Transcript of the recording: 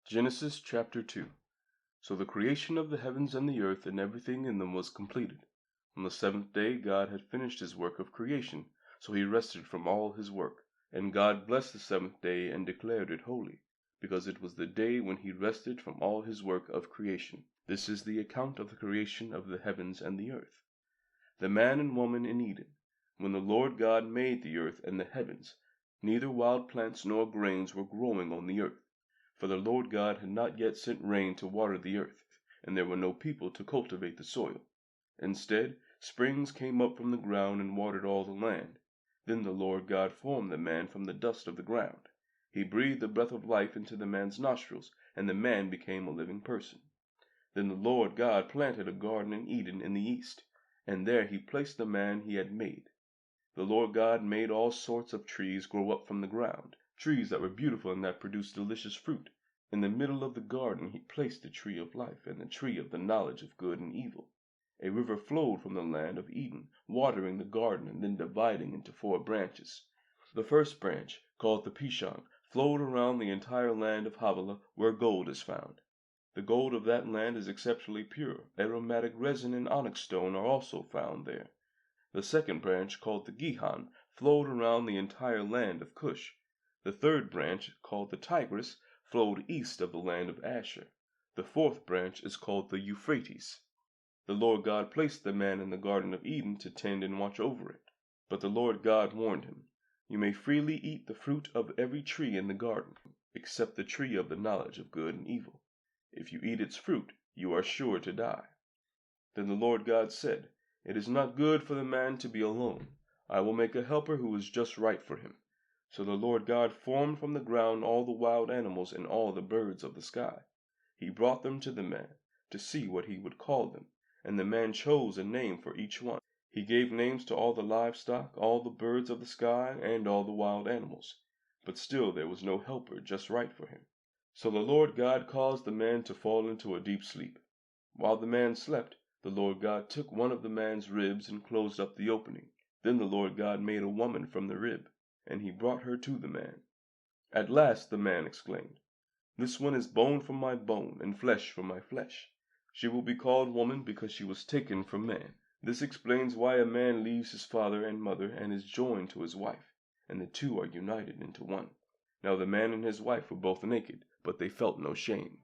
Genesis chapter 2. So the creation of the heavens and the earth and everything in them was completed. On the seventh day God had finished his work of creation, so he rested from all his work. And God blessed the seventh day and declared it holy, because it was the day when he rested from all his work of creation. This is the account of the creation of the heavens and the earth. The man and woman in Eden, when the Lord God made the earth and the heavens, neither wild plants nor grains were growing on the earth. For the Lord God had not yet sent rain to water the earth, and there were no people to cultivate the soil. Instead, springs came up from the ground and watered all the land. Then the Lord God formed the man from the dust of the ground. He breathed the breath of life into the man's nostrils, and the man became a living person. Then the Lord God planted a garden in Eden in the east, and there he placed the man he had made. The Lord God made all sorts of trees grow up from the ground, trees that were beautiful and that produced delicious fruit. In the middle of the garden he placed the tree of life and the tree of the knowledge of good and evil. A river flowed from the land of Eden, watering the garden and then dividing into 4 branches. The first branch, called the Pishon, flowed around the entire land of Havilah, where gold is found. The gold of that land is exceptionally pure. Aromatic resin and onyx stone are also found there. The second branch, called the Gihon, flowed around the entire land of Cush. The third branch, called the Tigris, flowed east of the land of Asher. The fourth branch is called the Euphrates. The Lord God placed the man in the Garden of Eden to tend and watch over it. But the Lord God warned him, "You may freely eat the fruit of every tree in the garden, except the tree of the knowledge of good and evil. If you eat its fruit, you are sure to die." Then the Lord God said, "It is not good for the man to be alone. I will make a helper who is just right for him." So the Lord God formed from the ground all the wild animals and all the birds of the sky. He brought them to the man, to see what he would call them, and the man chose a name for each one. He gave names to all the livestock, all the birds of the sky, and all the wild animals. But still there was no helper just right for him. So the Lord God caused the man to fall into a deep sleep. While the man slept, the Lord God took one of the man's ribs and closed up the opening. Then the Lord God made a woman from the rib, and he brought her to the man. At last the man exclaimed, "This one is bone from my bone and flesh from my flesh. She will be called woman because she was taken from man." This explains why a man leaves his father and mother and is joined to his wife, and the two are united into one. Now the man and his wife were both naked, but they felt no shame.